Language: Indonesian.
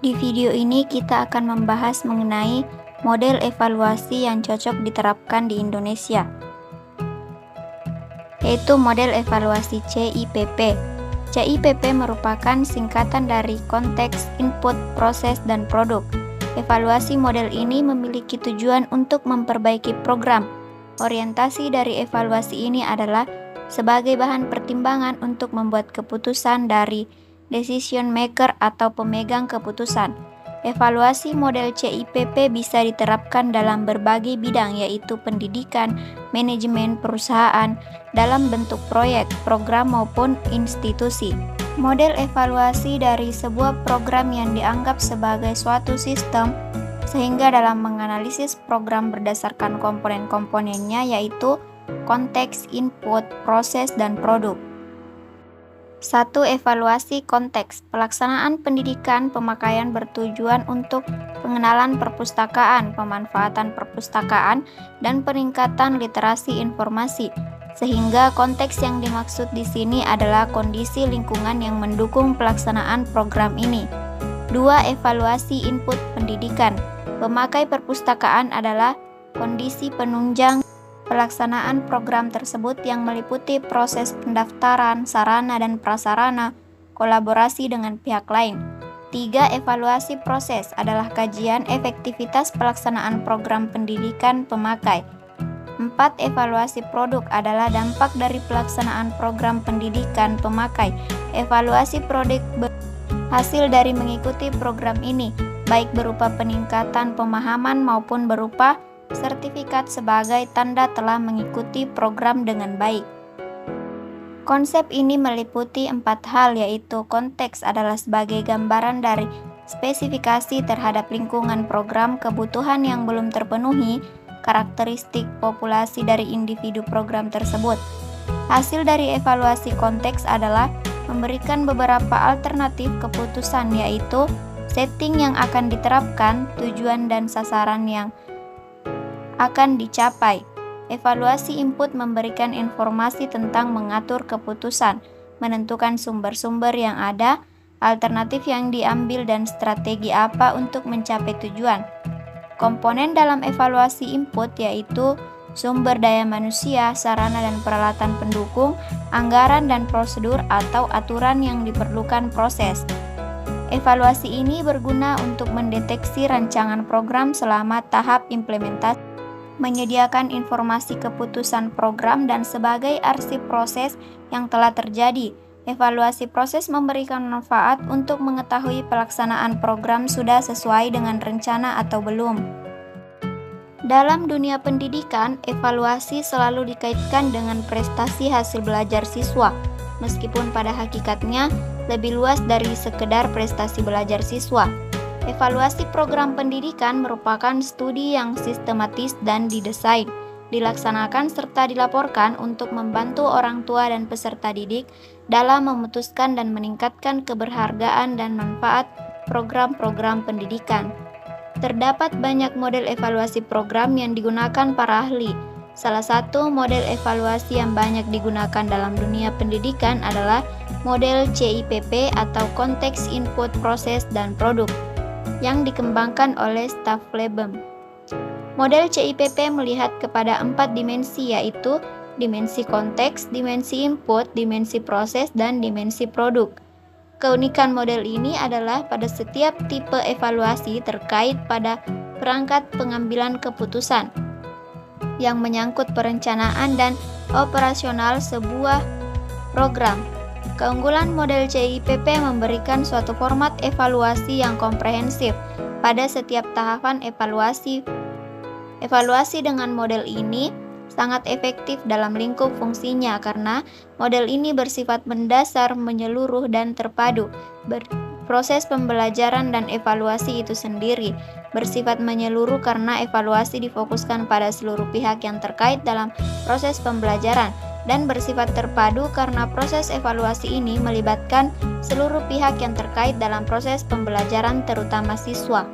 Di video ini kita akan membahas mengenai model evaluasi yang cocok diterapkan di Indonesia, yaitu model evaluasi CIPP. CIPP merupakan singkatan dari konteks, input, proses, dan produk. Evaluasi model ini memiliki tujuan untuk memperbaiki program. Orientasi dari evaluasi ini adalah sebagai bahan pertimbangan untuk membuat keputusan dari decision maker atau pemegang keputusan. Evaluasi model CIPP bisa diterapkan dalam berbagai bidang, yaitu pendidikan, manajemen perusahaan, dalam bentuk proyek, program maupun institusi. Model evaluasi dari sebuah program yang dianggap sebagai suatu sistem, sehingga dalam menganalisis program berdasarkan komponen-komponennya, yaitu konteks, input, proses, dan produk. 1. Evaluasi konteks. Pelaksanaan pendidikan pemakaian bertujuan untuk pengenalan perpustakaan, pemanfaatan perpustakaan, dan peningkatan literasi informasi. Sehingga konteks yang dimaksud di sini adalah kondisi lingkungan yang mendukung pelaksanaan program ini. 2. Evaluasi input pendidikan. Pemakai perpustakaan adalah kondisi penunjang pelaksanaan program tersebut yang meliputi proses pendaftaran, sarana dan prasarana, kolaborasi dengan pihak lain. 3. Evaluasi proses adalah kajian efektivitas pelaksanaan program pendidikan pemakai. 4. Evaluasi produk adalah dampak dari pelaksanaan program pendidikan pemakai. Evaluasi produk hasil dari mengikuti program ini, baik berupa peningkatan pemahaman maupun berupa sertifikat sebagai tanda telah mengikuti program dengan baik. Konsep ini meliputi 4 hal, yaitu konteks adalah sebagai gambaran dari spesifikasi terhadap lingkungan program, kebutuhan yang belum terpenuhi, karakteristik populasi dari individu program tersebut. Hasil dari evaluasi konteks adalah memberikan beberapa alternatif keputusan, yaitu setting yang akan diterapkan, tujuan dan sasaran yang akan dicapai. Evaluasi input memberikan informasi tentang mengatur keputusan, menentukan sumber-sumber yang ada, alternatif yang diambil, dan strategi apa untuk mencapai tujuan. Komponen dalam evaluasi input yaitu sumber daya manusia, sarana dan peralatan pendukung, anggaran dan prosedur atau aturan yang diperlukan proses. Evaluasi ini berguna untuk mendeteksi rancangan program selama tahap implementasi, menyediakan informasi keputusan program, dan sebagai arsip proses yang telah terjadi. Evaluasi proses memberikan manfaat untuk mengetahui pelaksanaan program sudah sesuai dengan rencana atau belum. Dalam dunia pendidikan, evaluasi selalu dikaitkan dengan prestasi hasil belajar siswa, meskipun pada hakikatnya lebih luas dari sekedar prestasi belajar siswa. Evaluasi program pendidikan merupakan studi yang sistematis dan didesain, dilaksanakan serta dilaporkan untuk membantu orang tua dan peserta didik dalam memutuskan dan meningkatkan keberhargaan dan manfaat program-program pendidikan. Terdapat banyak model evaluasi program yang digunakan para ahli. Salah satu model evaluasi yang banyak digunakan dalam dunia pendidikan adalah model CIPP atau konteks, input, proses, dan produk, yang dikembangkan oleh Staffleben. Model CIPP melihat kepada 4 dimensi, yaitu dimensi konteks, dimensi input, dimensi proses, dan dimensi produk. Keunikan model ini adalah pada setiap tipe evaluasi terkait pada perangkat pengambilan keputusan yang menyangkut perencanaan dan operasional sebuah program. Keunggulan model CIPP memberikan suatu format evaluasi yang komprehensif pada setiap tahapan evaluasi. Evaluasi dengan model ini sangat efektif dalam lingkup fungsinya karena model ini bersifat mendasar, menyeluruh, dan terpadu. Proses pembelajaran dan evaluasi itu sendiri bersifat menyeluruh karena evaluasi difokuskan pada seluruh pihak yang terkait dalam proses pembelajaran, dan bersifat terpadu karena proses evaluasi ini melibatkan seluruh pihak yang terkait dalam proses pembelajaran, terutama siswa.